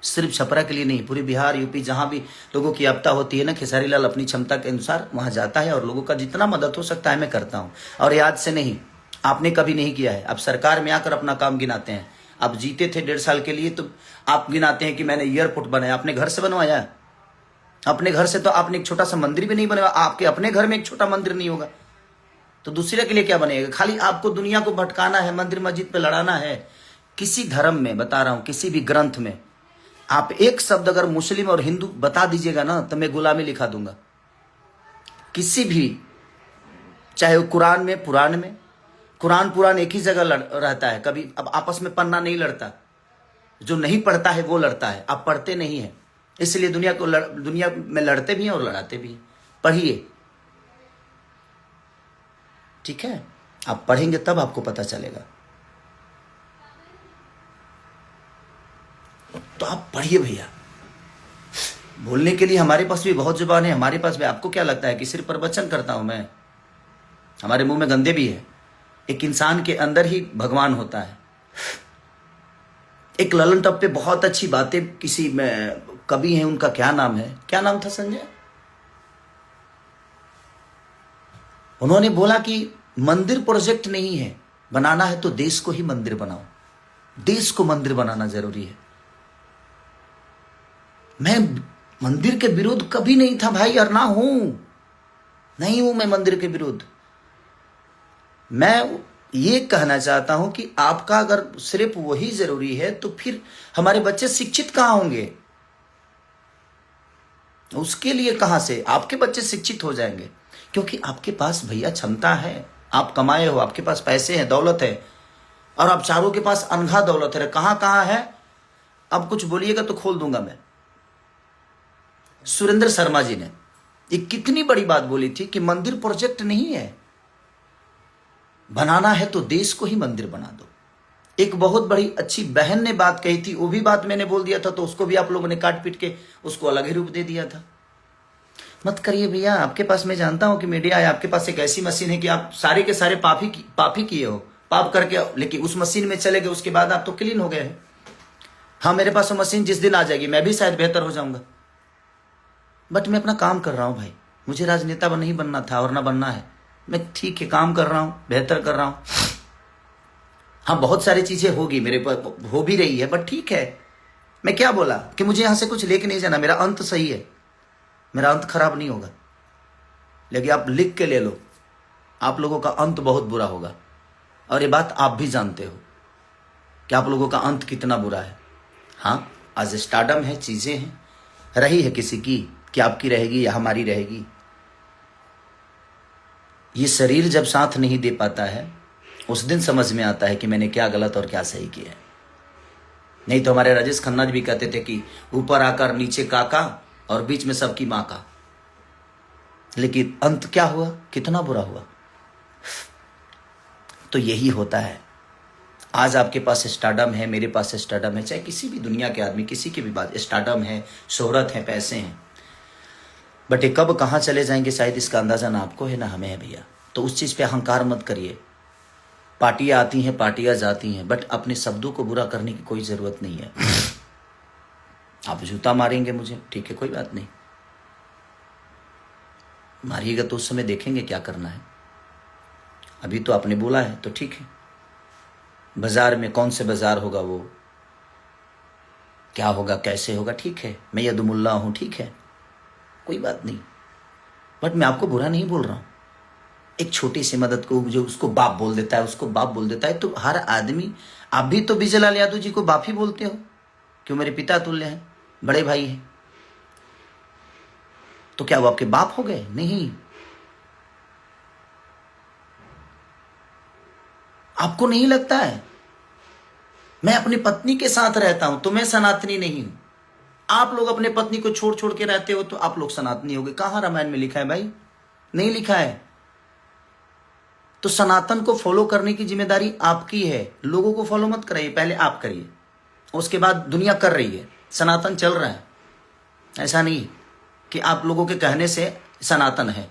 सिर्फ छपरा के लिए नहीं, पूरे बिहार, यूपी, जहां भी लोगों की आपदा होती है ना, खेसारी लाल अपनी क्षमता के अनुसार वहां जाता है और लोगों का जितना मदद हो सकता है मैं करता हूं। और याद से नहीं, आपने कभी नहीं किया है। अब सरकार में आकर अपना काम गिनाते हैं। आप जीते थे 1.5 साल के लिए, तो आप गिनाते हैं कि मैंने एयरपोर्ट बनाया। अपने घर से बनवाया? अपने घर से तो आपने एक छोटा सा मंदिर भी नहीं बनवाया। आपके अपने घर में एक छोटा मंदिर नहीं होगा तो दूसरे के लिए क्या बनेगा? खाली आपको दुनिया को भटकाना है, मंदिर मस्जिद पे लड़ाना है। किसी धर्म में, बता रहा हूं, किसी भी ग्रंथ में आप एक शब्द अगर मुस्लिम और हिंदू बता दीजिएगा ना, तो मैं गुलामी लिखा दूंगा। किसी भी, चाहे वो कुरान में, पुराण में, कुरान एक ही जगह रहता है, कभी अब आपस में पन्ना नहीं लड़ता। जो नहीं पढ़ता है वो लड़ता है, आप पढ़ते नहीं है, इसलिए दुनिया में लड़ते भी हैं और लड़ाते भी हैं। पढ़िए, ठीक है? आप पढ़ेंगे तब आपको पता चलेगा। तो आप पढ़िए भैया। बोलने के लिए हमारे पास भी बहुत जुबान है, हमारे पास भी। आपको क्या लगता है कि सिर्फ प्रवचन करता हूं मैं? हमारे मुंह में गंदे भी है। एक इंसान के अंदर ही भगवान होता है। एक ललन टॉप पे बहुत अच्छी बातें किसी में कवि हैं, उनका क्या नाम है, क्या नाम था संजय? उन्होंने बोला कि मंदिर प्रोजेक्ट नहीं है, बनाना है तो देश को ही मंदिर बनाओ। देश को मंदिर बनाना जरूरी है। मैं मंदिर के विरुद्ध कभी नहीं था भाई, और ना हूं, नहीं हूं मैं मंदिर के विरुद्ध। मैं ये कहना चाहता हूं कि आपका अगर सिर्फ वही जरूरी है तो फिर हमारे बच्चे शिक्षित कहां होंगे? उसके लिए कहां से आपके बच्चे शिक्षित हो जाएंगे? क्योंकि आपके पास भैया क्षमता है, आप कमाए हो, आपके पास पैसे हैं, दौलत है, और आप चारों के पास अनघा दौलत है। कहां कहां है? अब कुछ बोलिएगा तो खोल दूंगा मैं। सुरेंद्र शर्मा जी ने एक कितनी बड़ी बात बोली थी कि मंदिर प्रोजेक्ट नहीं है, बनाना है तो देश को ही मंदिर बना दो। एक बहुत बड़ी अच्छी बहन ने बात कही थी, वो भी बात मैंने बोल दिया था, तो उसको भी आप लोगों ने काट पीट के उसको अलग ही रूप दे दिया था। मत करिए भैया, आपके पास, मैं जानता हूं कि मीडिया है, आपके पास एक ऐसी मशीन है कि आप सारे के सारे पाप ही किए हो, पाप करके, लेकिन उस मशीन में चले गए, उसके बाद आप तो क्लीन हो गए हैं। हाँ, मेरे पास वो मशीन जिस दिन आ जाएगी मैं भी शायद बेहतर हो जाऊंगा, बट मैं अपना काम कर रहा हूं भाई। मुझे राजनेता नहीं बनना था और ना बनना है। मैं ठीक है काम कर रहा हूं, बेहतर कर रहा हूं। हाँ, बहुत सारी चीजें होगी, मेरे पर हो भी रही है, बट ठीक है। मैं क्या बोला कि मुझे यहां से कुछ लेके नहीं जाना, मेरा अंत सही है, मेरा अंत खराब नहीं होगा। लेकिन आप लिख के ले लो, आप लोगों का अंत बहुत बुरा होगा, और ये बात आप भी जानते हो कि आप लोगों का अंत कितना बुरा है। हाँ, आज स्टारडम है, चीजें हैं, रही है किसी की, कि आपकी रहेगी या हमारी रहेगी। ये शरीर जब साथ नहीं दे पाता है उस दिन समझ में आता है कि मैंने क्या गलत और क्या सही किया है। नहीं तो हमारे राजेश खन्ना जी भी कहते थे कि ऊपर आकर नीचे काका और बीच में सबकी माँ का। लेकिन अंत क्या हुआ, कितना बुरा हुआ। तो यही होता है। आज आपके पास स्टारडम है, मेरे पास स्टारडम है, चाहे किसी भी दुनिया के आदमी, किसी की भी बात, स्टारडम है, शोहरत है, पैसे हैं, बट ये कब कहाँ चले जाएंगे शायद इसका अंदाजा ना आपको है ना हमें है भैया। तो उस चीज पे अहंकार मत करिए। पार्टियां आती हैं, पार्टियां जाती हैं, बट अपने शब्दों को बुरा करने की कोई जरूरत नहीं है। आप जूता मारेंगे मुझे, ठीक है, कोई बात नहीं, मारिएगा तो उस समय देखेंगे क्या करना है। अभी तो आपने बोला है तो ठीक है। बाजार में कौन से बाजार होगा, वो क्या होगा, कैसे होगा, ठीक है, मैं यदुमुल्ला हूं, ठीक है, कोई बात नहीं, बट मैं आपको बुरा नहीं बोल रहा हूं। एक छोटी सी मदद को जो उसको बाप बोल देता है, उसको बाप बोल देता है, तो हर आदमी, आप भी तो विजय लाल यादव जी को बाप ही बोलते हो, क्यों, मेरे पिता तुल्य हैं, बड़े भाई हैं, तो क्या वो आपके बाप हो गए? नहीं। आपको नहीं लगता है? मैं अपनी पत्नी के साथ रहता हूं तो मैं सनातनी नहीं हूं। आप लोग अपने पत्नी को छोड़ छोड़ के रहते हो तो आप लोग सनातनी हो गए। कहां रामायण में लिखा है भाई? नहीं लिखा है। तो सनातन को फॉलो करने की जिम्मेदारी आपकी है। लोगों को फॉलो मत कराइए, पहले आप करिए, उसके बाद दुनिया कर रही है, सनातन चल रहा है। ऐसा नहीं कि आप लोगों के कहने से सनातन है,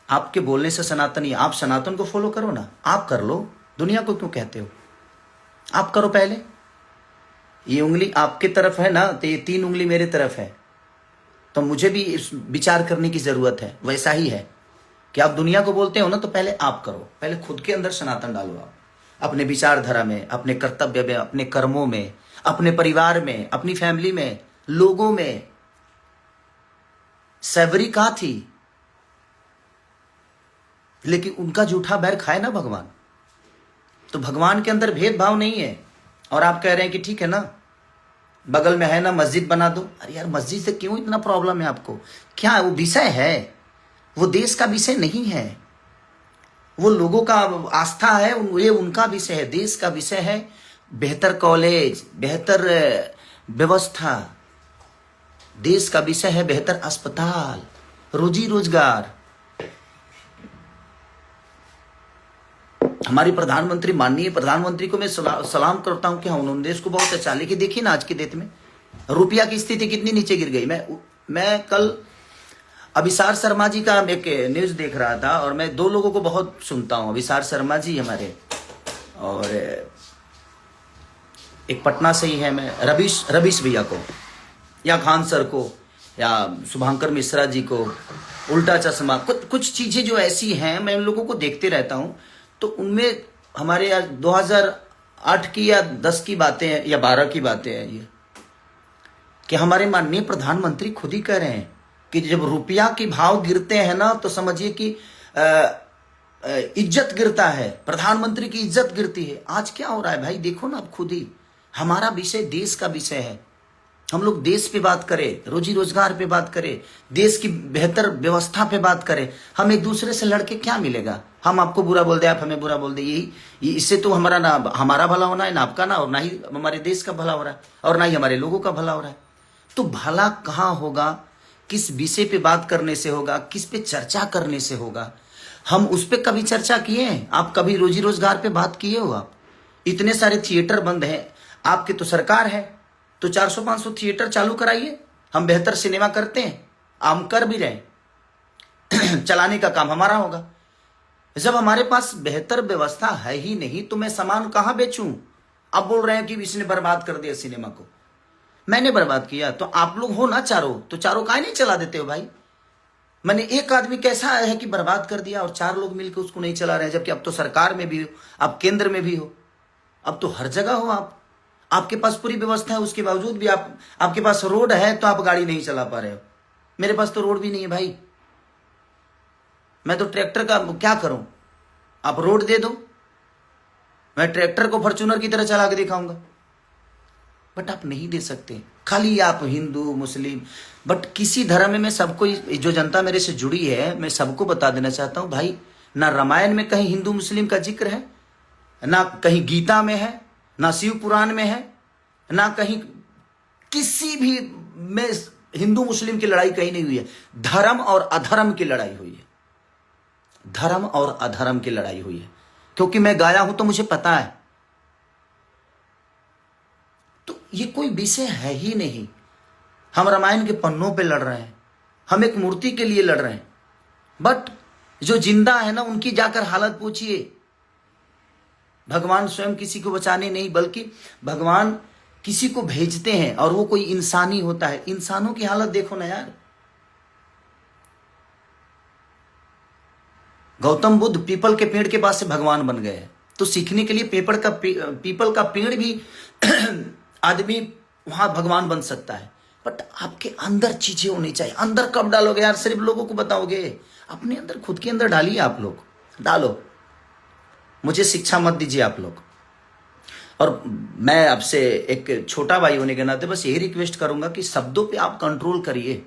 आपके बोलने से सनातन ही। आप सनातन को फॉलो करो ना, आप कर लो, दुनिया को क्यों कहते हो? आप करो पहले। ये उंगली आपकी तरफ है ना, तो ये 3 उंगली मेरे तरफ है, तो मुझे भी इस विचार करने की जरूरत है। वैसा ही है कि आप दुनिया को बोलते हो ना, तो पहले आप करो, पहले खुद के अंदर सनातन डालो। आप अपने विचारधारा में, अपने कर्तव्य में, अपने कर्मों में, अपने परिवार में, अपनी फैमिली में, लोगों में। सैवरी कहाँ थी, लेकिन उनका जूठा बैर खाए ना भगवान। तो भगवान के अंदर भेदभाव नहीं है। और आप कह रहे हैं कि ठीक है ना, बगल में है ना, मस्जिद बना दो। अरे यार, मस्जिद से क्यों इतना प्रॉब्लम है आपको? क्या है वो? विषय है, वो देश का विषय नहीं है, वो लोगों का आस्था है, ये उनका विषय है। देश का विषय है बेहतर कॉलेज, बेहतर व्यवस्था। देश का विषय है बेहतर अस्पताल, रोजी रोजगार। हमारी प्रधानमंत्री, माननीय प्रधानमंत्री को मैं सलाम करता हूं कि हाँ, उन्होंने देश को बहुत अच्छा। लेकिन देखिए ना, आज की डेट में रुपया की स्थिति कितनी नीचे गिर गई। मैं कल अभिसार शर्मा जी का एक न्यूज देख रहा था, और मैं 2 लोगों को बहुत सुनता हूं, अभिसार शर्मा जी हमारे, और एक पटना से ही है, मैं रवीश भैया को, या खान सर को, या शुभांकर मिश्रा जी को, उल्टा चश्मा, कुछ चीजें जो ऐसी हैं, मैं उन लोगों को देखते रहता हूं। तो उनमें हमारे यार 2008 की या 10 की बातें हैं या 12 की बातें हैं। ये कि हमारे माननीय प्रधानमंत्री खुद ही कह रहे हैं कि जब रुपया के भाव गिरते हैं ना तो समझिए कि इज्जत गिरता है, प्रधानमंत्री की इज्जत गिरती है। आज क्या हो रहा है भाई, देखो ना आप खुद ही। हमारा विषय देश का विषय है, हम लोग देश पे बात करें, रोजी रोजगार पे बात करें, देश की बेहतर व्यवस्था पे बात करें। हम एक दूसरे से लड़के क्या मिलेगा? हम आपको बुरा बोल दे, आप हमें बुरा बोल दे, यही इससे तो हमारा भला होना है ना आपका, ना और ना ही हमारे देश का भला हो रहा है और ना ही हमारे लोगों का भला हो रहा है। तो भला कहाँ होगा? किस विषय पे बात करने से होगा, किस पे चर्चा करने से होगा? हम उस पर कभी चर्चा किए हैं? आप कभी रोजी रोजगार पे बात किए हो? आप इतने सारे थिएटर बंद हैं, आपके तो सरकार है, तो 400-500 थिएटर चालू कराइए। हम बेहतर सिनेमा करते हैं, हम कर भी रहे चलाने का काम हमारा होगा। जब हमारे पास बेहतर व्यवस्था है ही नहीं तो मैं सामान कहां बेचूं? आप बोल रहे हैं कि इसने बर्बाद कर दिया सिनेमा को। मैंने बर्बाद किया तो आप लोग हो ना चारों, तो चारों काहे नहीं चला देते हो भाई? मैंने एक आदमी कैसा है कि बर्बाद कर दिया और 4 लोग मिलकर उसको नहीं चला रहे हैं, जबकि अब तो सरकार में भी हो, अब केंद्र में भी हो, अब तो हर जगह हो आप, आपके पास पूरी व्यवस्था है, उसके बावजूद भी आपके पास रोड है तो आप गाड़ी नहीं चला पा रहे हो। मेरे पास तो रोड भी नहीं है भाई, मैं तो ट्रैक्टर का क्या करूं? आप रोड दे दो, मैं ट्रैक्टर को फॉर्च्यूनर की तरह चला के दिखाऊंगा, बट आप नहीं दे सकते। खाली आप हिंदू मुस्लिम, बट किसी धर्म में मैं सबको, जो जनता मेरे से जुड़ी है, मैं सबको बता देना चाहता हूं भाई, ना रामायण में कहीं हिंदू मुस्लिम का जिक्र है, ना कहीं गीता में है, ना शिव पुराण में है, ना कहीं किसी भी में हिंदू मुस्लिम की लड़ाई कहीं नहीं हुई है। धर्म और अधर्म की लड़ाई हुई है, धर्म और अधर्म की लड़ाई हुई है, क्योंकि मैं गाया हूं तो मुझे पता है। तो ये कोई विषय है ही नहीं। हम रामायण के पन्नों पे लड़ रहे हैं, हम एक मूर्ति के लिए लड़ रहे हैं, बट जो जिंदा है ना उनकी जाकर हालत पूछिए। भगवान स्वयं किसी को बचाने नहीं, बल्कि भगवान किसी को भेजते हैं और वो कोई इंसानी होता है। इंसानों की हालत देखो ना यार। गौतम बुद्ध पीपल के पेड़ के पास से भगवान बन गए, तो सीखने के लिए पीपल का पेड़ भी आदमी वहां भगवान बन सकता है। बट आपके अंदर चीजें होनी चाहिए। अंदर कब डालोगे यार? सिर्फ लोगों को बताओगे? अपने अंदर, खुद के अंदर डालिए। आप लोग डालो, मुझे शिक्षा मत दीजिए आप लोग। और मैं आपसे एक छोटा भाई होने के नाते बस यही रिक्वेस्ट करूंगा कि शब्दों पे आप कंट्रोल करिए।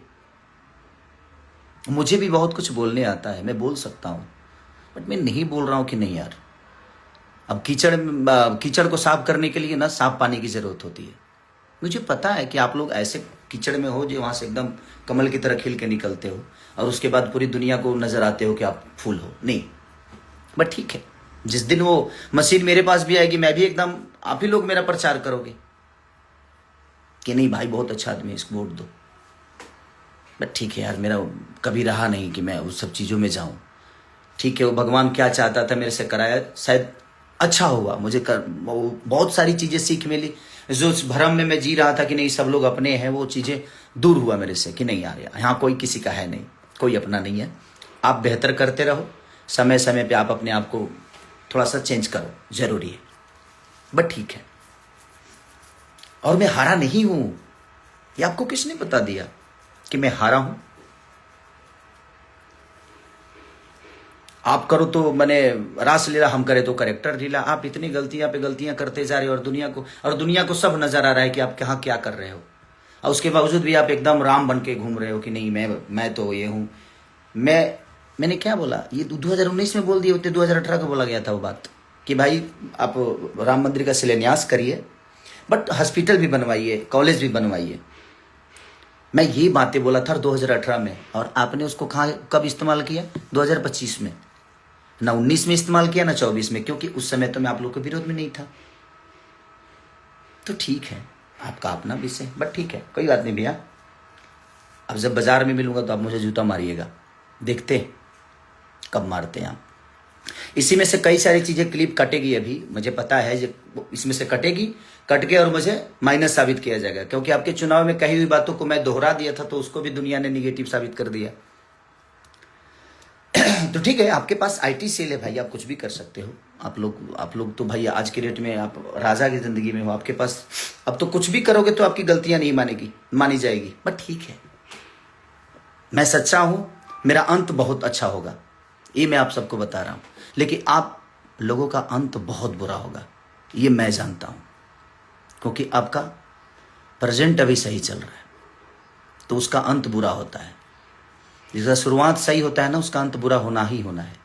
मुझे भी बहुत कुछ बोलने आता है, मैं बोल सकता हूं, बट मैं नहीं बोल रहा हूं कि नहीं यार। अब कीचड़ को साफ करने के लिए ना साफ पानी की जरूरत होती है। मुझे पता है कि आप लोग ऐसे कीचड़ में हो जो वहां से एकदम कमल की तरह खिल के निकलते हो और उसके बाद पूरी दुनिया को नजर आते हो कि आप फूल हो। नहीं, बट ठीक है, जिस दिन वो मशीन मेरे पास भी आएगी, मैं भी एकदम, आप ही लोग मेरा प्रचार करोगे कि नहीं भाई बहुत अच्छा आदमी है, इसको वोट दो। बट ठीक है यार, मेरा कभी रहा नहीं कि मैं उस सब चीज़ों में जाऊं। ठीक है, वो भगवान क्या चाहता था मेरे से कराया, शायद अच्छा हुआ। मुझे बहुत सारी चीज़ें सीख मिली। जो उस भ्रम में मैं जी रहा था कि नहीं सब लोग अपने हैं, वो चीज़ें दूर हुआ मेरे से कि नहीं यार, यहाँ कोई किसी का है नहीं, कोई अपना नहीं है। आप बेहतर करते रहो, समय समय पे आप अपने आप को थोड़ा सा चेंज करो, जरूरी है। बट ठीक है, और मैं हारा नहीं हूं। ये आपको किसने बता दिया कि मैं हारा हूं? आप करो तो मैंने रास लीला, हम करे तो करेक्टर लीला। आप इतनी गलतियां पे गलतियां करते जा रहे हो और दुनिया को सब नजर आ रहा है कि आप कहाँ क्या कर रहे हो, और उसके बावजूद भी आप एकदम राम बन के घूम रहे हो कि नहीं मैं तो ये हूं। मैंने क्या बोला? ये 2019 में बोल दिए होते, 2018 को बोला गया था वो बात कि भाई आप राम मंदिर का शिलान्यास करिए, बट हॉस्पिटल भी बनवाइए, कॉलेज भी बनवाइए। मैं ये बातें बोला था 2018 में, और आपने उसको कब इस्तेमाल किया? 2025 में। ना 19 में इस्तेमाल किया, ना 24 में, क्योंकि उस समय तो मैं आप लोग के विरोध में नहीं था। तो ठीक है, आपका अपना विषय, बट ठीक है, कोई बात नहीं भैया। अब जब बाजार में मिलूंगा तो आप मुझे जूता मारिएगा, देखते कब मारते हैं आप। इसी में से कई सारी चीजें क्लिप कटेगी, अभी मुझे पता है इसमें से कटेगी, कट के और मुझे माइनस साबित किया जाएगा, क्योंकि आपके चुनाव में कही हुई बातों को मैं दोहरा दिया था, तो उसको भी दुनिया ने निगेटिव साबित कर दिया। तो ठीक है, आपके पास आईटी सेल है भाई, आप कुछ भी कर सकते हो। आप लोग तो भाई आज के डेट में आप राजा की जिंदगी में हो, आपके पास अब तो कुछ भी करोगे तो आपकी गलतियां नहीं मानी जाएगी। बट ठीक है, मैं सच्चा हूं, मेरा अंत बहुत अच्छा होगा, ये मैं आप सबको बता रहा हूं। लेकिन आप लोगों का अंत बहुत बुरा होगा, ये मैं जानता हूं, क्योंकि आपका प्रेजेंट अभी सही चल रहा है, तो उसका अंत बुरा होता है। जिसका शुरुआत सही होता है ना, उसका अंत बुरा होना ही होना है,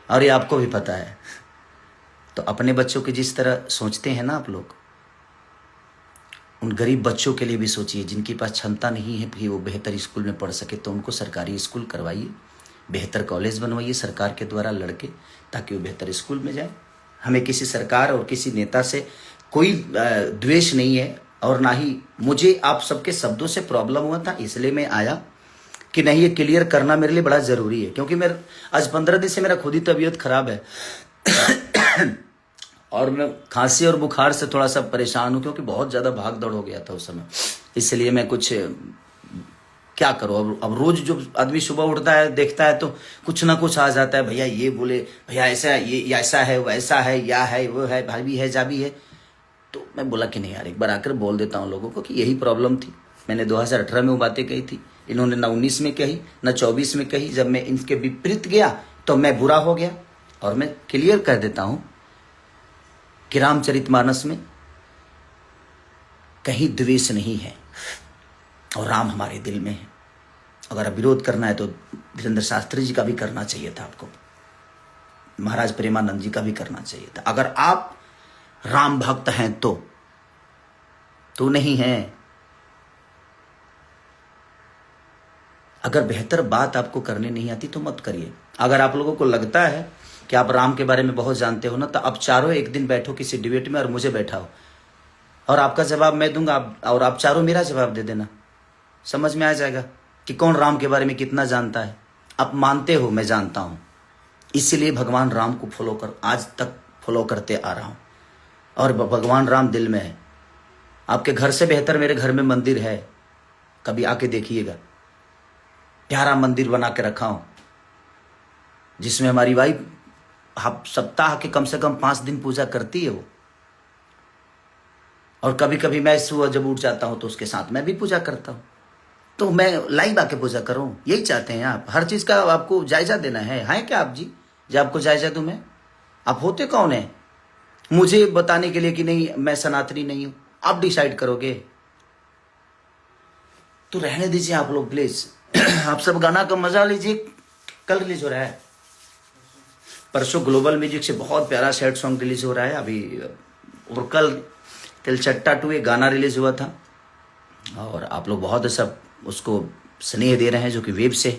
और ये आपको भी पता है। तो अपने बच्चों के जिस तरह सोचते हैं ना आप लोग, उन गरीब बच्चों के लिए भी सोचिए, जिनके पास क्षमता नहीं है कि वो बेहतर स्कूल में पढ़ सके, तो उनको सरकारी स्कूल करवाइए, बेहतर कॉलेज बनवाइए सरकार के द्वारा लड़के, ताकि वो बेहतर स्कूल में जाए। हमें किसी सरकार और किसी नेता से कोई द्वेष नहीं है, और ना ही मुझे आप सबके शब्दों से प्रॉब्लम हुआ था, इसलिए मैं आया कि नहीं, ये क्लियर करना मेरे लिए बड़ा जरूरी है। क्योंकि मैं आज 15 दिन से मेरा खुद ही तबीयत खराब है और मैं खांसी और बुखार से थोड़ा सा परेशान हूं, क्योंकि बहुत ज्यादा भाग दौड़ हो गया था उस समय। इसलिए मैं कुछ क्या करूं, अब रोज जो आदमी सुबह उठता है देखता है तो कुछ ना कुछ आ जाता है, भैया ये बोले, भैया ऐसा, ये ऐसा है, वैसा है, या है, वो है, भाभी है, जाभी है। तो मैं बोला कि नहीं यार, एक बार आकर बोल देता हूँ लोगों को कि यही प्रॉब्लम थी। मैंने 2018 में वो बातें कही थी, इन्होंने ना 19 में कही ना 24 में कही। जब मैं इनके विपरीत गया तो मैं बुरा हो गया। और मैं क्लियर कर देता हूं कि रामचरितमानस में कहीं द्वेष नहीं है, और राम हमारे दिल में है। अगर विरोध करना है तो वीरेंद्र शास्त्री जी का भी करना चाहिए था, आपको महाराज प्रेमानंद जी का भी करना चाहिए था। अगर आप राम भक्त हैं तो नहीं है। अगर बेहतर बात आपको करने नहीं आती तो मत करिए। अगर आप लोगों को लगता है कि आप राम के बारे में बहुत जानते हो ना, तो आप चारों एक दिन बैठो किसी डिबेट में और मुझे बैठाओ, और आपका जवाब मैं दूंगा, और आप चारों मेरा जवाब दे देना। समझ में आ जाएगा कि कौन राम के बारे में कितना जानता है। आप मानते हो, मैं जानता हूं, इसीलिए भगवान राम को आज तक फॉलो करते आ रहा हूं, और भगवान राम दिल में है। आपके घर से बेहतर मेरे घर में मंदिर है, कभी आके देखिएगा। प्यारा मंदिर बना के रखा हूं, जिसमें हमारी वाइफ सप्ताह के कम से कम 5 दिन पूजा करती है वो। और कभी कभी मैं सुबह जब उठ जाता हूं तो उसके साथ मैं भी पूजा करता हूं। तो मैं लाइव आके पूजा करूं, यही चाहते हैं आप। हर चीज का आपको जायजा देना है क्या आप जी? जब आपको जायजा दूं मैं, आप होते कौन है मुझे बताने के लिए कि नहीं मैं सनातनी नहीं हूं? आप डिसाइड करोगे। तो रहने दीजिए आप लोग प्लीज। आप सब गाना का मजा लीजिए। कल रिलीज हो रहा है, परसों ग्लोबल म्यूजिक से बहुत प्यारा सैड सॉन्ग रिलीज हो रहा है अभी। और कल तिलचट्टा 2 एक गाना रिलीज हुआ था, और आप लोग बहुत सब उसको स्नेह दे रहे हैं, जो कि वेब से।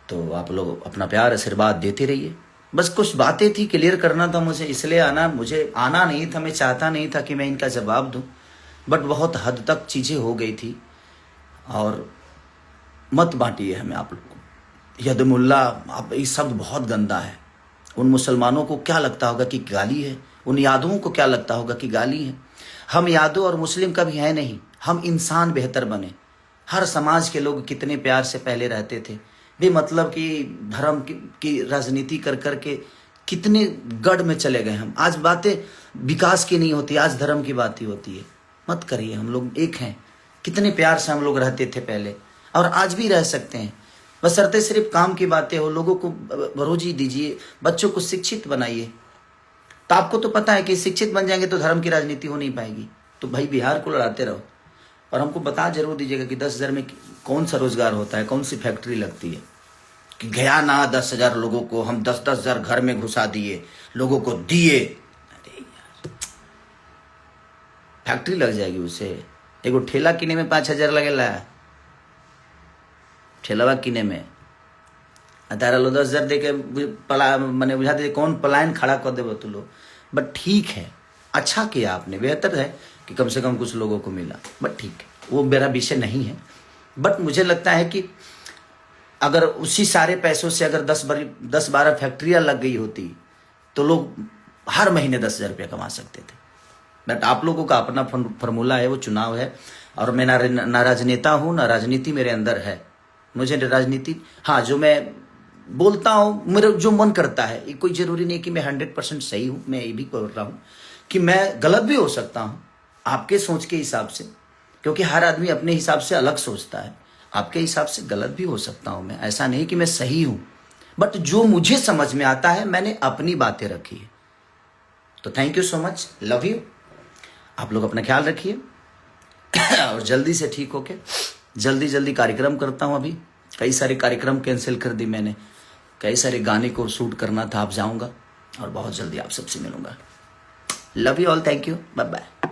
तो आप लोग अपना प्यार आशीर्वाद देते रहिए। बस कुछ बातें थी, क्लियर करना था मुझे, इसलिए आना। मुझे आना नहीं था, मैं चाहता नहीं था कि मैं इनका जवाब दूं, बट बहुत हद तक चीजें हो गई थी। और मत बांटिए हमें आप लोग को। यदमुल्ला, आप ये शब्द बहुत गंदा है। उन मुसलमानों को क्या लगता होगा कि गाली है, उन यादवों को क्या लगता होगा कि गाली है। हम यादव और मुस्लिम कभी है नहीं, हम इंसान बेहतर बने। हर समाज के लोग कितने प्यार से पहले रहते थे, बेमतलब कि धर्म की राजनीति कर करके कितने गढ़ में चले गए हम। आज बातें विकास की नहीं होती, आज धर्म की बात ही होती है। मत करिए, हम लोग एक हैं। कितने प्यार से हम लोग रहते थे पहले, और आज भी रह सकते हैं, बशर्ते सिर्फ काम की बातें हो। लोगों को रोजी दीजिए, बच्चों को शिक्षित बनाइए। तो आपको तो पता है कि शिक्षित बन जाएंगे तो धर्म की राजनीति हो नहीं पाएगी। तो भाई बिहार को लड़ाते रहो, और हमको बता जरूर दीजिएगा कि 10,000 में कौन सा रोजगार होता है, कौन सी फैक्ट्री लगती है। कि गया ना 10,000 लोगों को हम 10,000 घर में घुसा दिए, लोगों को दिए। अरे यार, फैक्ट्री लग जाएगी उससे। एगो ठेला किने में 5,000 लगेला, ठेलावा किने में। तारा लो 10,000 दे के मैंने बुझा दे कौन पलायन खड़ा कर दे तू लोग। बट ठीक है, अच्छा किया आपने, बेहतर है कि कम से कम कुछ लोगों को मिला। बट ठीक है, वो मेरा विषय नहीं है। बट मुझे लगता है कि अगर उसी सारे पैसों से अगर 10-12 फैक्ट्रियां लग गई होती तो लोग हर महीने 10,000 रुपया कमा सकते थे। बट आप लोगों का अपना फॉर्मूला है, वो चुनाव है। और मैं ना राजनेता हूं, ना राजनीति मेरे अंदर है। मुझे राजनीति, हाँ, जो मैं बोलता हूँ, मेरा जो मन करता है। ये कोई जरूरी नहीं कि मैं 100% सही हूँ। मैं ये भी बोल रहा हूँ कि मैं गलत भी हो सकता हूँ आपके सोच के हिसाब से, क्योंकि हर आदमी अपने हिसाब से अलग सोचता है। आपके हिसाब से गलत भी हो सकता हूँ मैं, ऐसा नहीं कि मैं सही हूँ, बट जो मुझे समझ में आता है मैंने अपनी बातें रखी है। तो thank you so much, love you. आप लोग अपना ख्याल रखिए और जल्दी से ठीक होके जल्दी कार्यक्रम करता हूँ। अभी कई सारे कार्यक्रम कैंसिल कर दी मैंने, कई सारे गाने को शूट करना था। आप जाऊंगा और बहुत जल्दी आप सबसे मिलूंगा। Love you all, thank you, bye bye.